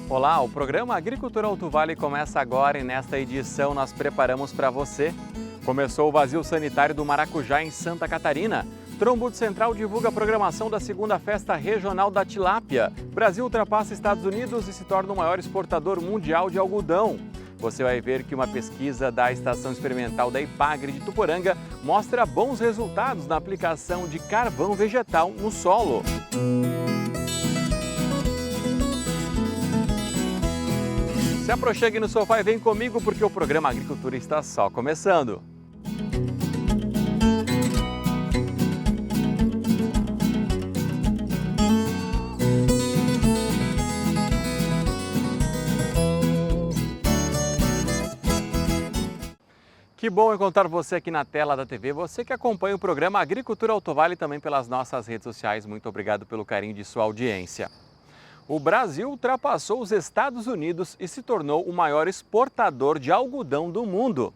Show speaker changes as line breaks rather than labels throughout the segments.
Olá, o programa Agricultura Alto Vale começa agora e nesta edição nós preparamos para você. Começou o vazio sanitário do Maracujá em Santa Catarina. Trombudo Central divulga a programação da segunda festa regional da tilápia. Brasil ultrapassa Estados Unidos e se torna o maior exportador mundial de algodão. Você vai ver que uma pesquisa da Estação Experimental da Ipagre de Tuporanga mostra bons resultados na aplicação de carvão vegetal no solo. Se aproxime no sofá e vem comigo porque o programa Agricultura está só começando. Que bom encontrar você aqui na tela da TV, você que acompanha o programa Agricultura Alto Vale e também pelas nossas redes sociais. Muito obrigado pelo carinho de sua audiência. O Brasil ultrapassou os Estados Unidos e se tornou o maior exportador de algodão do mundo.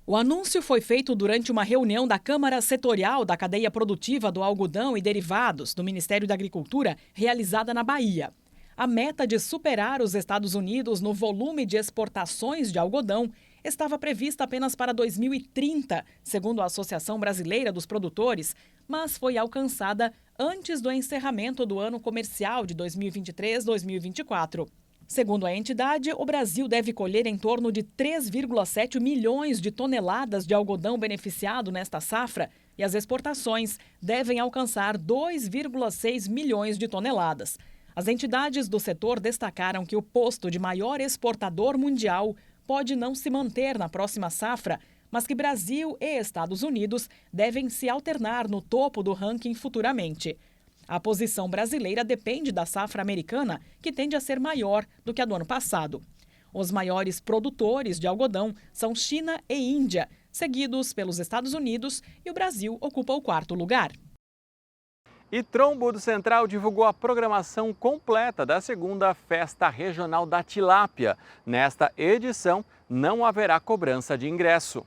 O anúncio foi feito durante uma reunião da Câmara Setorial da Cadeia Produtiva do Algodão e Derivados do Ministério da Agricultura, realizada na Bahia. A meta de superar os Estados Unidos no volume de exportações de algodão estava prevista apenas para 2030, segundo a Associação Brasileira dos Produtores, mas foi alcançada antes do encerramento do ano comercial de 2023-2024. Segundo a entidade, o Brasil deve colher em torno de 3,7 milhões de toneladas de algodão beneficiado nesta safra e as exportações devem alcançar 2,6 milhões de toneladas. As entidades do setor destacaram que o posto de maior exportador mundial pode não se manter na próxima safra, mas que Brasil e Estados Unidos devem se alternar no topo do ranking futuramente. A posição brasileira depende da safra americana, que tende a ser maior do que a do ano passado. Os maiores produtores de algodão são China e Índia, seguidos pelos Estados Unidos, e o Brasil ocupa o quarto lugar.
E Trombudo Central divulgou a programação completa da segunda Festa Regional da Tilápia. Nesta edição, não haverá cobrança de ingresso.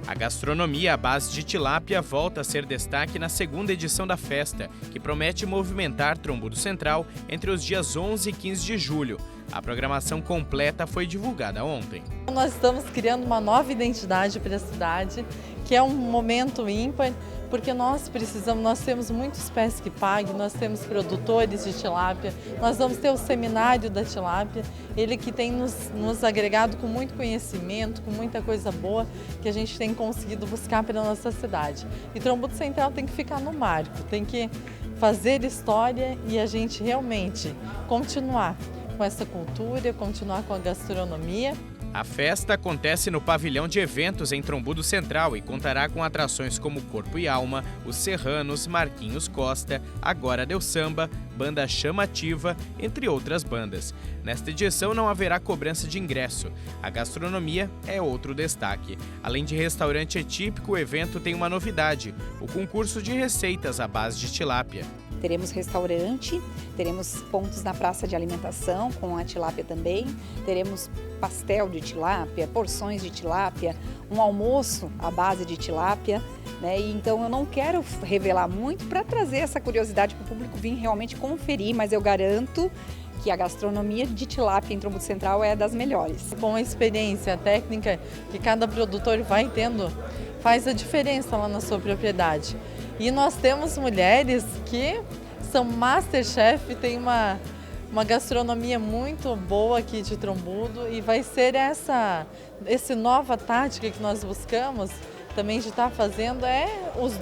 A gastronomia à base de tilápia volta a ser destaque na segunda edição da festa, que promete movimentar Trombudo Central entre os dias 11 e 15 de julho. A programação completa foi divulgada ontem.
Nós estamos criando uma nova identidade para a cidade, que é um momento ímpar, porque nós temos muitos pés que paguem, nós temos produtores de tilápia, nós vamos ter o seminário da tilápia, ele que tem nos agregado com muito conhecimento, com muita coisa boa que a gente tem conseguido buscar para a nossa cidade. E Trombudo Central tem que ficar no marco, tem que fazer história e a gente realmente continuar com essa cultura, continuar com a gastronomia.
A festa acontece no pavilhão de eventos em Trombudo Central e contará com atrações como Corpo e Alma, Os Serranos, Marquinhos Costa, Agora Deu Samba, Banda Chamativa, entre outras bandas. Nesta edição não haverá cobrança de ingresso. A gastronomia é outro destaque. Além de restaurante típico, o evento tem uma novidade: o concurso de receitas à base de tilápia.
Teremos restaurante, teremos pontos na praça de alimentação com a tilápia também, teremos pastel de tilápia, porções de tilápia, um almoço à base de tilápia, né? E então eu não quero revelar muito para trazer essa curiosidade para o público vir realmente conferir, mas eu garanto que a gastronomia de tilápia em Trombudo Central é das melhores.
Com a experiência técnica que cada produtor vai tendo, faz a diferença lá na sua propriedade. E nós temos mulheres que são masterchef, tem uma gastronomia muito boa aqui de Trombudo e vai ser essa nova tática que nós buscamos também de estar fazendo os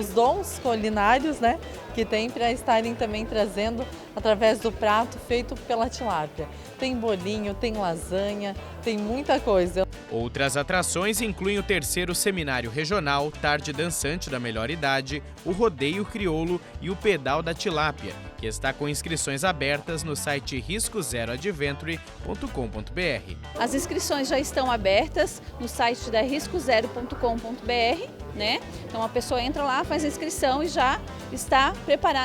dons culinários, né, que tem para estarem também trazendo através do prato feito pela tilápia. Tem bolinho, tem lasanha, tem muita coisa.
Outras atrações incluem o terceiro seminário regional, Tarde Dançante da Melhor Idade, o Rodeio Crioulo e o Pedal da Tilápia, que está com inscrições abertas no site riscozero.adventure.com.br.
As inscrições já estão abertas no site da riscozero.com.br, né? Então a pessoa entra lá, faz a inscrição e já está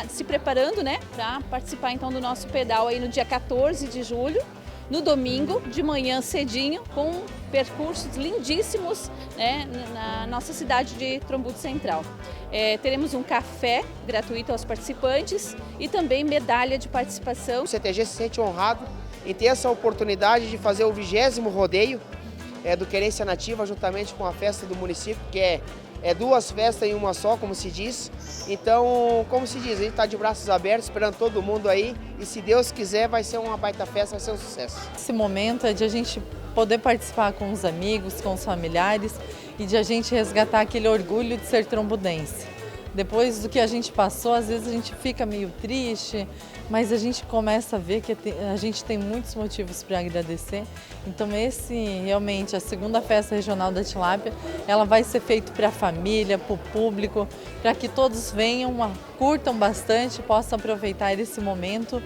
se preparando, né, para participar então do nosso pedal aí no dia 14 de julho. No domingo, de manhã cedinho, com percursos lindíssimos, né, na nossa cidade de Trombudo Central. Teremos um café gratuito aos participantes e também medalha de participação.
O CTG se sente honrado em ter essa oportunidade de fazer o 20º rodeio do Querência Nativa, juntamente com a festa do município, que é duas festas em uma só, como se diz. Então, como se diz, a gente está de braços abertos, esperando todo mundo aí, e se Deus quiser vai ser uma baita festa, vai ser um sucesso.
Esse momento é de a gente poder participar com os amigos, com os familiares e de a gente resgatar aquele orgulho de ser trombudense. Depois do que a gente passou, às vezes a gente fica meio triste, mas a gente começa a ver que a gente tem muitos motivos para agradecer. Então realmente, a segunda festa regional da tilápia, ela vai ser feita para a família, para o público, para que todos venham, curtam bastante, possam aproveitar esse momento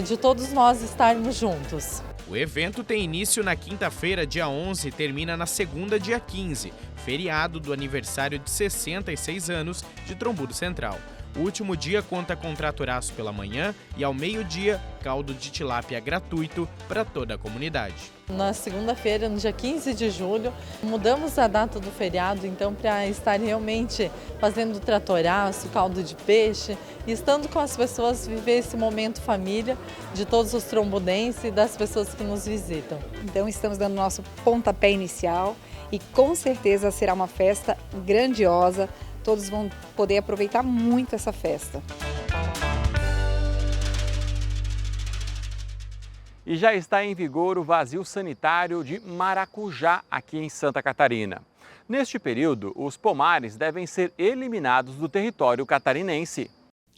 de todos nós estarmos juntos.
O evento tem início na quinta-feira, dia 11, e termina na segunda, dia 15, feriado do aniversário de 66 anos de Trombudo Central. O último dia conta com traturaço pela manhã e ao meio-dia, caldo de tilápia gratuito para toda a comunidade.
Na segunda-feira, no dia 15 de julho, mudamos a data do feriado, então, para estar realmente fazendo tratoraço, caldo de peixe, e estando com as pessoas, viver esse momento família de todos os trombudenses e das pessoas que nos visitam.
Então estamos dando nosso pontapé inicial e com certeza será uma festa grandiosa. Todos vão poder aproveitar muito essa festa.
E já está em vigor o vazio sanitário de Maracujá, aqui em Santa Catarina. Neste período, os pomares devem ser eliminados do território catarinense.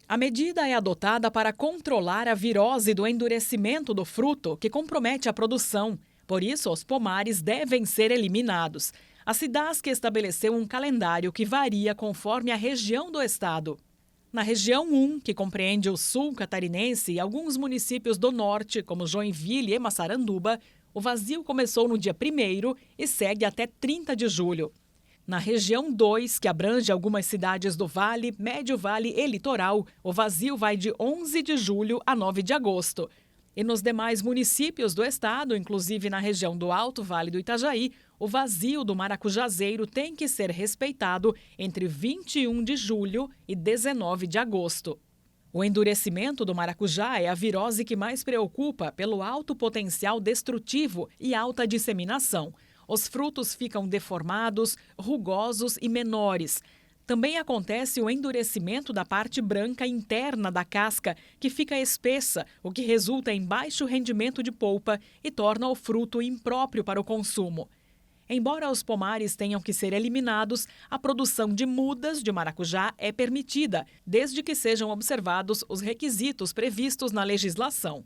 A medida é adotada para controlar a virose do endurecimento do fruto, que compromete a produção. Por isso, os pomares devem ser eliminados. A SIDASC estabeleceu um calendário que varia conforme a região do estado. Na região 1, que compreende o sul catarinense e alguns municípios do norte, como Joinville e Massaranduba, o vazio começou no dia 1º e segue até 30 de julho. Na região 2, que abrange algumas cidades do Vale, Médio Vale e Litoral, o vazio vai de 11 de julho a 9 de agosto. E nos demais municípios do estado, inclusive na região do Alto Vale do Itajaí, o vazio do maracujazeiro tem que ser respeitado entre 21 de julho e 19 de agosto. O endurecimento do maracujá é a virose que mais preocupa pelo alto potencial destrutivo e alta disseminação. Os frutos ficam deformados, rugosos e menores. Também acontece o endurecimento da parte branca interna da casca, que fica espessa, o que resulta em baixo rendimento de polpa e torna o fruto impróprio para o consumo. Embora os pomares tenham que ser eliminados, a produção de mudas de maracujá é permitida, desde que sejam observados os requisitos previstos na legislação.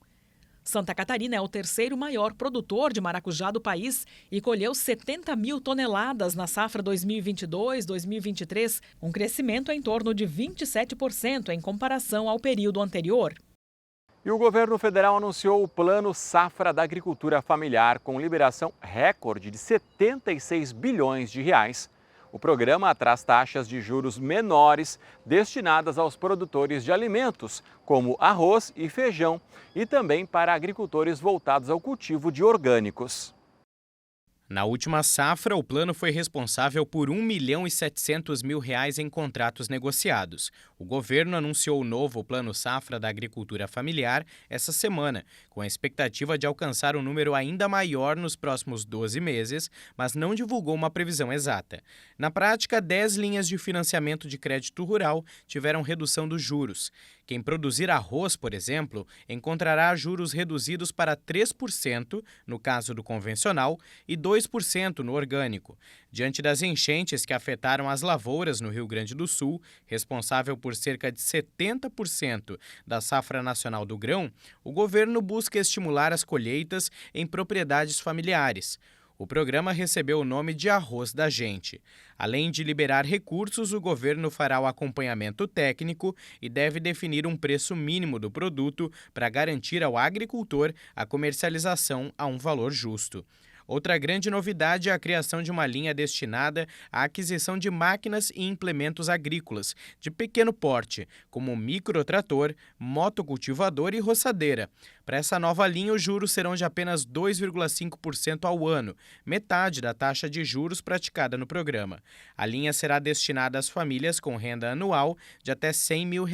Santa Catarina é o terceiro maior produtor de maracujá do país e colheu 70 mil toneladas na safra 2022-2023, um crescimento em torno de 27% em comparação ao período anterior.
E o governo federal anunciou o Plano Safra da Agricultura Familiar, com liberação recorde de 76 bilhões de reais. O programa traz taxas de juros menores destinadas aos produtores de alimentos, como arroz e feijão, e também para agricultores voltados ao cultivo de orgânicos.
Na última safra, o plano foi responsável por R$ 1.700.000 em contratos negociados. O governo anunciou o novo Plano Safra da Agricultura Familiar essa semana, com a expectativa de alcançar um número ainda maior nos próximos 12 meses, mas não divulgou uma previsão exata. Na prática, 10 linhas de financiamento de crédito rural tiveram redução dos juros. Quem produzir arroz, por exemplo, encontrará juros reduzidos para 3% no caso do convencional e 2% no orgânico. Diante das enchentes que afetaram as lavouras no Rio Grande do Sul, responsável por cerca de 70% da safra nacional do grão, o governo busca estimular as colheitas em propriedades familiares. O programa recebeu o nome de Arroz da Gente. Além de liberar recursos, o governo fará o acompanhamento técnico e deve definir um preço mínimo do produto para garantir ao agricultor a comercialização a um valor justo. Outra grande novidade é a criação de uma linha destinada à aquisição de máquinas e implementos agrícolas de pequeno porte, como microtrator, motocultivador e roçadeira. Para essa nova linha, os juros serão de apenas 2,5% ao ano, metade da taxa de juros praticada no programa. A linha será destinada às famílias com renda anual de até R$ 100 mil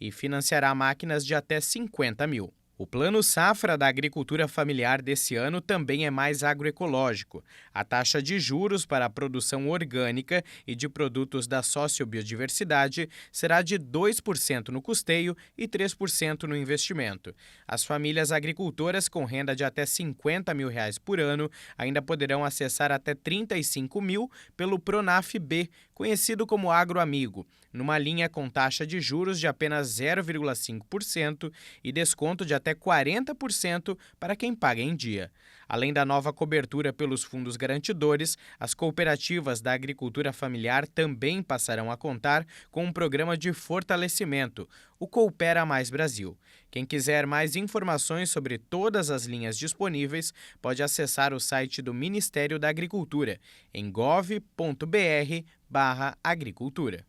e financiará máquinas de até R$ 50 mil. O Plano Safra da Agricultura Familiar desse ano também é mais agroecológico. A taxa de juros para a produção orgânica e de produtos da sociobiodiversidade será de 2% no custeio e 3% no investimento. As famílias agricultoras com renda de até R$50 mil por ano ainda poderão acessar até R$35 mil pelo Pronaf-B, conhecido como Agroamigo, numa linha com taxa de juros de apenas 0,5% e desconto de até 40% para quem paga em dia. Além da nova cobertura pelos fundos garantidores, as cooperativas da agricultura familiar também passarão a contar com um programa de fortalecimento, o Coopera Mais Brasil. Quem quiser mais informações sobre todas as linhas disponíveis, pode acessar o site do Ministério da Agricultura, em gov.br/agricultura.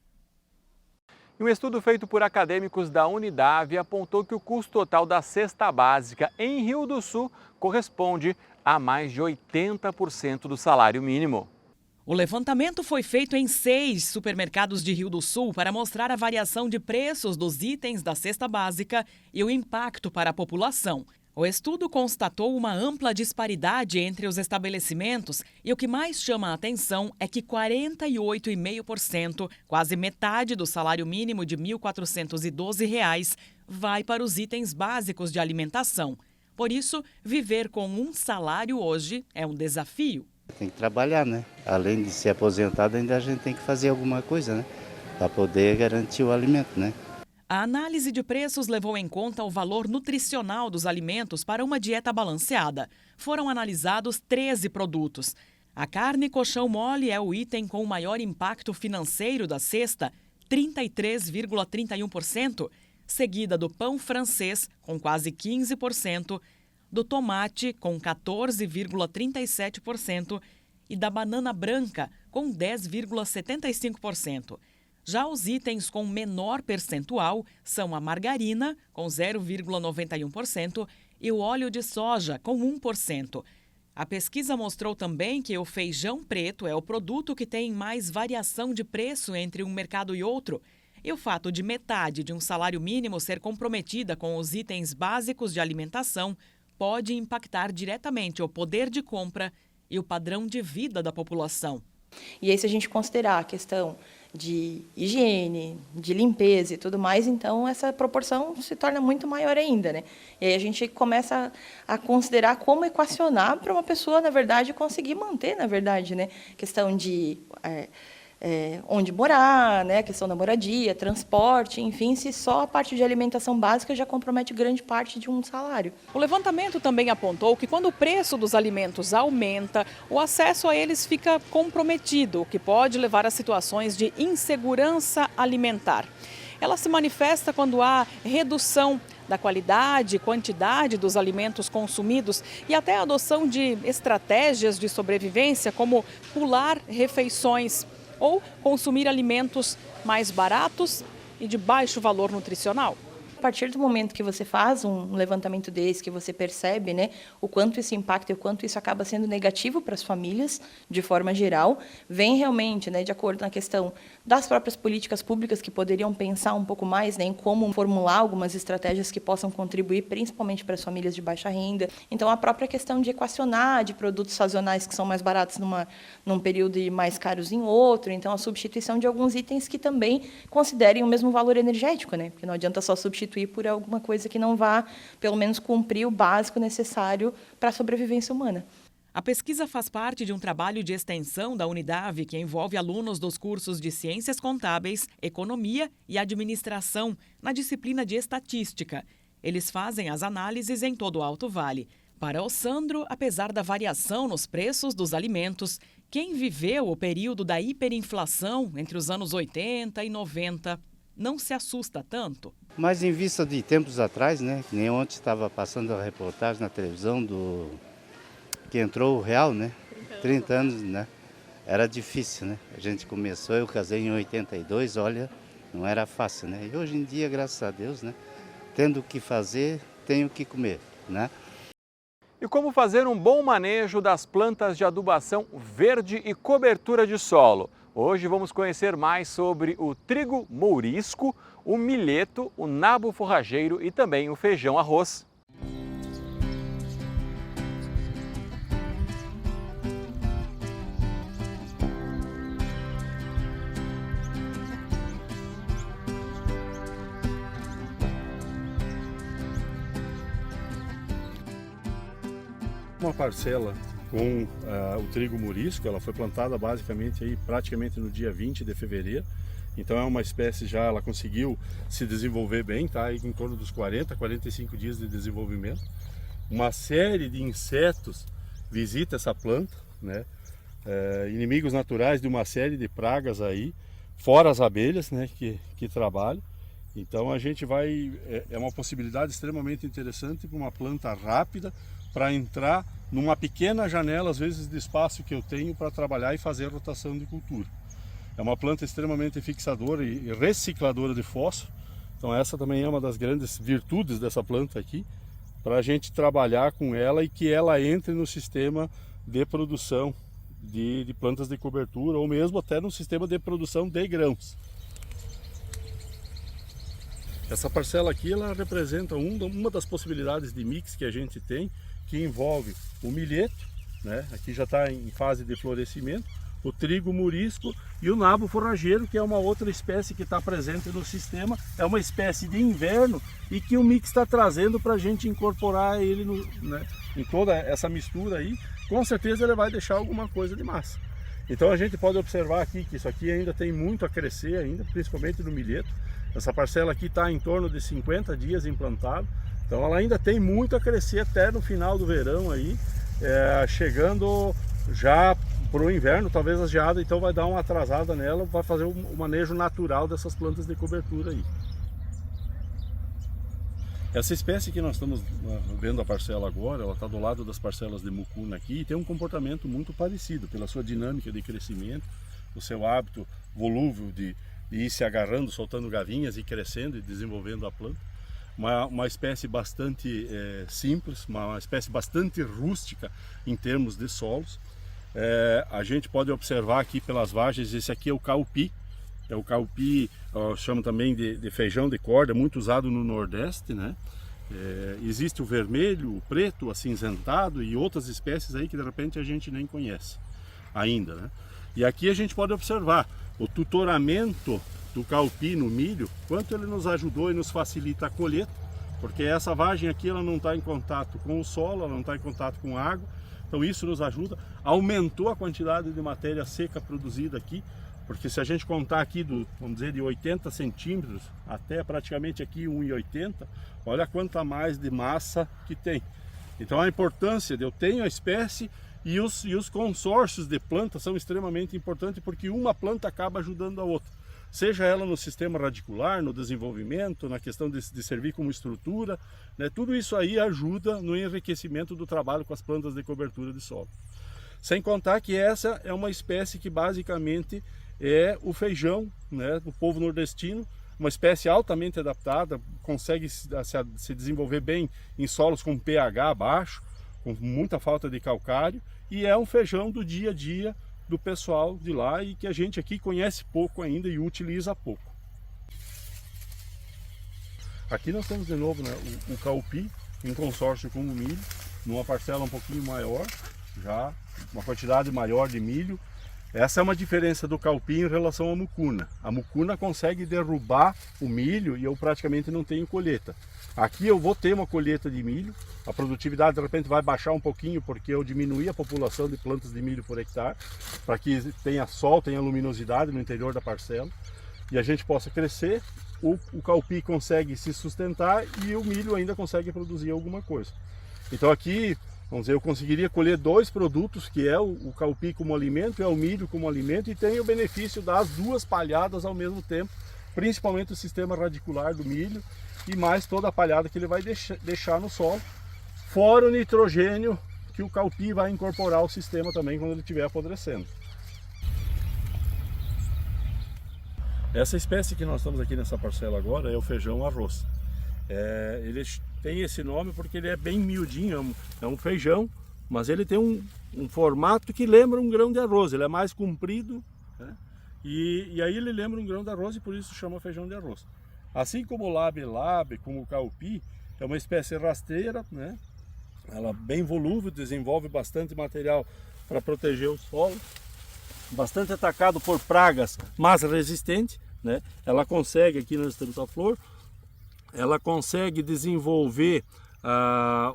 Um estudo feito por acadêmicos da Unidave apontou que o custo total da cesta básica em Rio do Sul corresponde a mais de 80% do salário mínimo.
O levantamento foi feito em 6 supermercados de Rio do Sul para mostrar a variação de preços dos itens da cesta básica e o impacto para a população. O estudo constatou uma ampla disparidade entre os estabelecimentos e o que mais chama a atenção é que 48,5%, quase metade do salário mínimo de R$ 1.412, vai para os itens básicos de alimentação. Por isso, viver com um salário hoje é um desafio.
Tem que trabalhar, né? Além de ser aposentado, ainda a gente tem que fazer alguma coisa, né? Para poder garantir o alimento, né?
A análise de preços levou em conta o valor nutricional dos alimentos para uma dieta balanceada. Foram analisados 13 produtos. A carne colchão mole é o item com o maior impacto financeiro da cesta, 33,31%, seguida do pão francês, com quase 15%, do tomate, com 14,37% e da banana branca, com 10,75%. Já os itens com menor percentual são a margarina, com 0,91%, e o óleo de soja, com 1%. A pesquisa mostrou também que o feijão preto é o produto que tem mais variação de preço entre um mercado e outro. E o fato de metade de um salário mínimo ser comprometida com os itens básicos de alimentação pode impactar diretamente o poder de compra e o padrão de vida da população.
E aí, se a gente considerar a questão de higiene, de limpeza e tudo mais, então essa proporção se torna muito maior ainda, né? E aí a gente começa a considerar como equacionar para uma pessoa, na verdade, conseguir manter, na verdade, né? Questão de onde morar, né? A questão da moradia, transporte, enfim, se só a parte de alimentação básica já compromete grande parte de um salário.
O levantamento também apontou que quando o preço dos alimentos aumenta, o acesso a eles fica comprometido, o que pode levar a situações de insegurança alimentar. Ela se manifesta quando há redução da qualidade e quantidade dos alimentos consumidos e até a adoção de estratégias de sobrevivência, como pular refeições ou consumir alimentos mais baratos e de baixo valor nutricional.
A partir do momento que você faz um levantamento desse, que você percebe, né, o quanto isso impacta e o quanto isso acaba sendo negativo para as famílias, de forma geral, vem realmente, né, de acordo na questão das próprias políticas públicas que poderiam pensar um pouco mais, né, em como formular algumas estratégias que possam contribuir principalmente para as famílias de baixa renda. Então, a própria questão de equacionar de produtos sazonais que são mais baratos num período e mais caros em outro. Então, a substituição de alguns itens que também considerem o mesmo valor energético, né, porque não adianta só substituir por alguma coisa que não vá, pelo menos, cumprir o básico necessário para a sobrevivência humana.
A pesquisa faz parte de um trabalho de extensão da Unidave que envolve alunos dos cursos de Ciências Contábeis, Economia e Administração, na disciplina de Estatística. Eles fazem as análises em todo o Alto Vale. Para o Sandro, apesar da variação nos preços dos alimentos, quem viveu o período da hiperinflação entre os anos 80 e 90 não se assusta tanto.
Mas em vista de tempos atrás, né, que nem ontem estava passando a reportagem na televisão que entrou o real, né, 30 anos, né, era difícil, né, a gente começou, eu casei em 82, olha, não era fácil, né, e hoje em dia, graças a Deus, né, tendo o que fazer, tenho o que comer, né.
E como fazer um bom manejo das plantas de adubação verde e cobertura de solo? Hoje vamos conhecer mais sobre o trigo mourisco, o milheto, o nabo forrageiro e também o feijão arroz.
uma parcela com o trigo murisco. Ela foi plantada basicamente aí praticamente no dia 20 de fevereiro. Então é uma espécie já, ela conseguiu se desenvolver bem, tá aí em torno dos 40, 45 dias de desenvolvimento. Uma série de insetos visita essa planta, né? Inimigos naturais de uma série de pragas aí, fora as abelhas, né, que trabalham. Então a gente vai, é uma possibilidade extremamente interessante para uma planta rápida, para entrar numa pequena janela, às vezes, de espaço que eu tenho para trabalhar e fazer rotação de cultura. É uma planta extremamente fixadora e recicladora de fósforo. Então essa também é uma das grandes virtudes dessa planta aqui, para a gente trabalhar com ela e que ela entre no sistema de produção de plantas de cobertura, ou mesmo até no sistema de produção de grãos. Essa parcela aqui, ela representa uma das possibilidades de mix que a gente tem, que envolve o milheto, né? Aqui já está em fase de florescimento, o trigo murisco e o nabo forrageiro, que é uma outra espécie que está presente no sistema. É uma espécie de inverno e que o mix está trazendo para a gente incorporar ele em toda essa mistura aí. Com certeza ele vai deixar alguma coisa de massa. Então a gente pode observar aqui que isso aqui ainda tem muito a crescer ainda, principalmente no milheto. Essa parcela aqui está em torno de 50 dias implantado, então ela ainda tem muito a crescer até no final do verão aí, chegando já para o inverno, talvez a geada então vai dar uma atrasada nela, vai fazer o manejo natural dessas plantas de cobertura aí. Essa espécie que nós estamos vendo a parcela agora, ela está do lado das parcelas de mucuna aqui e tem um comportamento muito parecido pela sua dinâmica de crescimento, o seu hábito volúvel de ir se agarrando, soltando gavinhas e crescendo e desenvolvendo a planta. Uma espécie bastante simples, uma espécie bastante rústica em termos de solos. A gente pode observar aqui pelas vagens, esse aqui é o caupi. É o caupi, chama também de feijão de corda, muito usado no Nordeste, né? Existe o vermelho, o preto, o acinzentado e outras espécies aí que de repente a gente nem conhece ainda, né? E aqui a gente pode observar o tutoramento do caupi no milho, quanto ele nos ajudou e nos facilita a colheita, porque essa vagem aqui ela não está em contato com o solo, ela não está em contato com a água, então isso nos ajuda, aumentou a quantidade de matéria seca produzida aqui, porque se a gente contar aqui, vamos dizer, de 80 centímetros até praticamente aqui 1,80, olha quanta mais de massa que tem. Então a importância de eu tenho a espécie e os consórcios de plantas são extremamente importantes, porque uma planta acaba ajudando a outra. Seja ela no sistema radicular, no desenvolvimento, na questão de servir como estrutura, né? Tudo isso aí ajuda no enriquecimento do trabalho com as plantas de cobertura de solo. Sem contar que essa é uma espécie que basicamente é o feijão, né, do povo nordestino, uma espécie altamente adaptada, consegue se desenvolver bem em solos com pH baixo, com muita falta de calcário, e é um feijão do dia a dia do pessoal de lá e que a gente aqui conhece pouco ainda e utiliza pouco. Aqui nós temos de novo, né, o caupi em consórcio com o milho, numa parcela um pouquinho maior, já uma quantidade maior de milho. Essa é uma diferença do caupi em relação à mucuna. A mucuna consegue derrubar o milho e eu praticamente não tenho colheita. Aqui eu vou ter uma colheita de milho, a produtividade de repente vai baixar um pouquinho porque eu diminuí a população de plantas de milho por hectare, para que tenha sol, tenha luminosidade no interior da parcela e a gente possa crescer. O caupi consegue se sustentar e o milho ainda consegue produzir alguma coisa. Então aqui, vamos dizer, eu conseguiria colher dois produtos, que é o caupi como alimento e o milho como alimento, e tem o benefício das duas palhadas ao mesmo tempo, principalmente o sistema radicular do milho e mais toda a palhada que ele vai deixar no solo, fora o nitrogênio que o caupi vai incorporar ao sistema também quando ele estiver apodrecendo. Essa espécie que nós estamos aqui nessa parcela agora é o feijão arroz. Ele tem esse nome porque ele é bem miudinho, é um feijão, mas ele tem um formato que lembra um grão de arroz, ele é mais comprido, né? E aí ele lembra um grão de arroz e por isso chama feijão de arroz. Assim como o labe-labe, como o caupi, é uma espécie rasteira, né? Ela bem volúvel, desenvolve bastante material para proteger o solo, bastante atacado por pragas, mas resistente, né? Ela consegue, aqui nós temos a flor, ela consegue desenvolver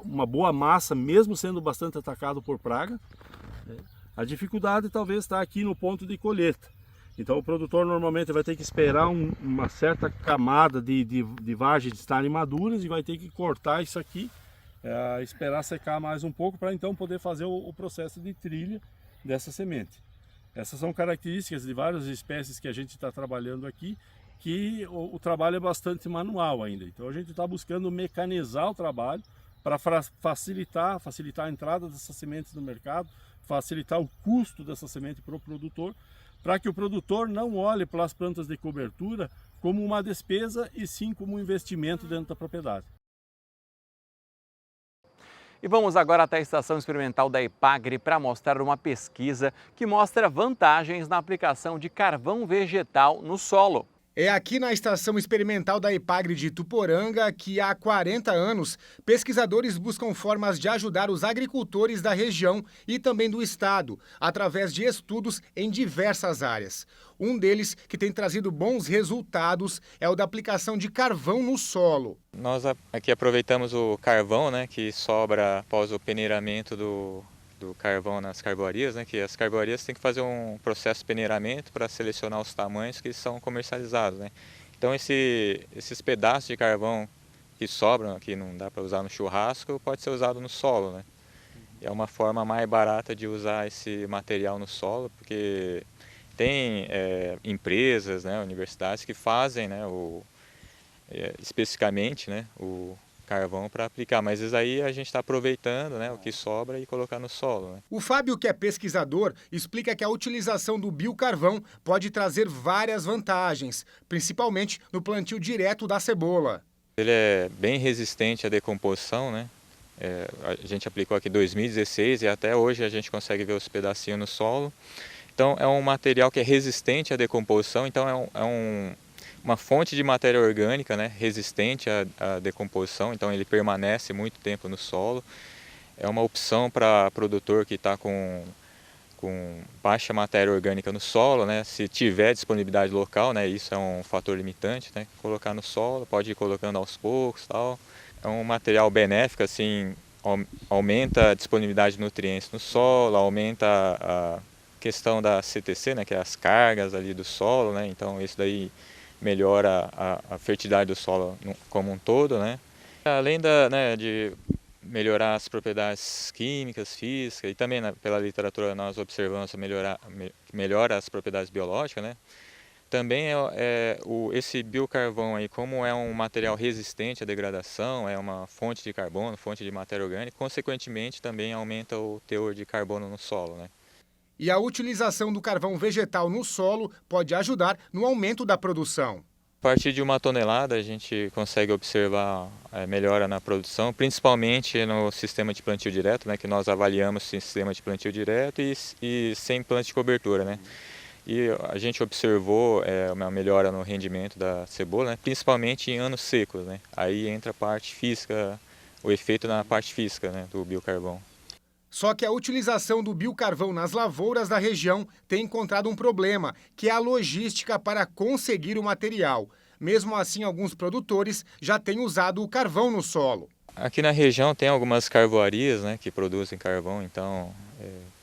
uma boa massa, mesmo sendo bastante atacado por praga. A dificuldade talvez está aqui no ponto de colheita. Então o produtor normalmente vai ter que esperar uma certa camada de vagens estarem maduras e vai ter que cortar isso aqui, esperar secar mais um pouco para então poder fazer o processo de trilha dessa semente. Essas são características de várias espécies que a gente está trabalhando aqui, que o trabalho é bastante manual ainda. Então a gente está buscando mecanizar o trabalho para facilitar a entrada dessas sementes no mercado, facilitar o custo dessa semente para o produtor, para que o produtor não olhe para as plantas de cobertura como uma despesa e sim como um investimento dentro da propriedade.
E vamos agora até a estação experimental da Epagre para mostrar uma pesquisa que mostra vantagens na aplicação de carvão vegetal no solo.
É aqui na Estação Experimental da Epagre de Ituporanga que há 40 anos, pesquisadores buscam formas de ajudar os agricultores da região e também do estado, através de estudos em diversas áreas. Um deles, que tem trazido bons resultados, é o da aplicação de carvão no solo.
Nós aqui aproveitamos o carvão, né, que sobra após o peneiramento do carvão nas carboarias, né, que as carboarias têm que fazer um processo de peneiramento para selecionar os tamanhos que são comercializados, né. Então esses pedaços de carvão que sobram, que não dá para usar no churrasco, pode ser usado no solo, né. É uma forma mais barata de usar esse material no solo, porque tem empresas, né, universidades que fazem, né, especificamente, né, o carvão para aplicar, mas isso aí a gente está aproveitando, né, o que sobra e colocar no solo, né.
O Fábio, que é pesquisador, explica que a utilização do biocarvão pode trazer várias vantagens, principalmente no plantio direto da cebola.
Ele é bem resistente à decomposição, né. A gente aplicou aqui em 2016 e até hoje a gente consegue ver os pedacinhos no solo. Então é um material que é resistente à decomposição, então uma fonte de matéria orgânica, né, resistente à decomposição, então ele permanece muito tempo no solo. É uma opção para produtor que está com baixa matéria orgânica no solo, né, se tiver disponibilidade local, né, isso é um fator limitante, né, colocar no solo, pode ir colocando aos poucos, tal. É um material benéfico, assim, aumenta a disponibilidade de nutrientes no solo, aumenta a questão da CTC, né, que é as cargas ali do solo, né, então isso daí melhora a fertilidade do solo como um todo, né. Além de melhorar as propriedades químicas, físicas, e também pela literatura nós observamos melhora as propriedades biológicas, né. Também esse biocarvão aí, como é um material resistente à degradação, é uma fonte de carbono, fonte de matéria orgânica, consequentemente também aumenta o teor de carbono no solo, né.
E a utilização do carvão vegetal no solo pode ajudar no aumento da produção.
A partir de 1 tonelada a gente consegue observar melhora na produção, principalmente no sistema de plantio direto, né, que nós avaliamos o sistema de plantio direto e sem plantio de cobertura, né. E a gente observou uma melhora no rendimento da cebola, né, principalmente em anos secos, né. Aí entra a parte física, o efeito na parte física, né, do biocarvão.
Só que a utilização do biocarvão nas lavouras da região tem encontrado um problema, que é a logística para conseguir o material. Mesmo assim, alguns produtores já têm usado o carvão no solo.
Aqui na região tem algumas carvoarias, né, que produzem carvão, então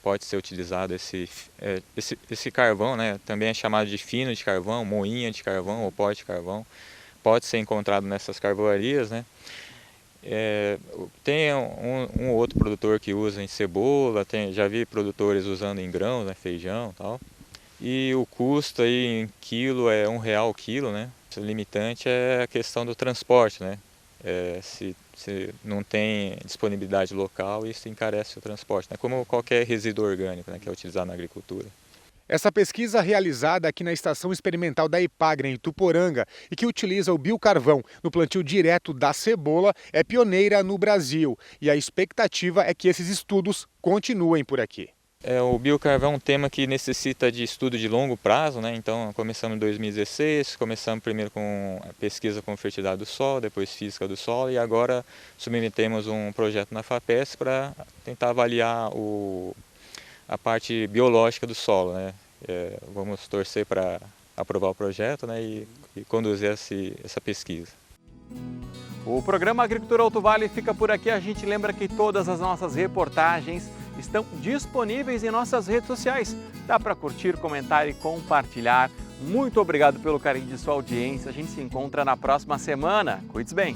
pode ser utilizado esse carvão, né, também é chamado de fino de carvão, moinha de carvão ou pó de carvão. Pode ser encontrado nessas carvoarias, né. Tem um outro produtor que usa em cebola, já vi produtores usando em grãos, né, feijão e tal. E o custo aí em quilo é R$1 o quilo, né. O limitante é a questão do transporte, né. Se não tem disponibilidade local, isso encarece o transporte, né, como qualquer resíduo orgânico, né, que é utilizado na agricultura.
Essa pesquisa realizada aqui na Estação Experimental da Epagre, em Ituporanga, e que utiliza o biocarvão no plantio direto da cebola, é pioneira no Brasil. E a expectativa é que esses estudos continuem por aqui.
O biocarvão é um tema que necessita de estudo de longo prazo, né? Então começamos em 2016, começamos primeiro com a pesquisa com fertilidade do solo, depois física do solo e agora submetemos um projeto na FAPESP para tentar avaliar a parte biológica do solo, né? Vamos torcer para aprovar o projeto, né, e conduzir essa pesquisa.
O programa Agricultura Alto Vale fica por aqui. A gente lembra que todas as nossas reportagens estão disponíveis em nossas redes sociais. Dá para curtir, comentar e compartilhar. Muito obrigado pelo carinho de sua audiência. A gente se encontra na próxima semana. Cuide-se bem.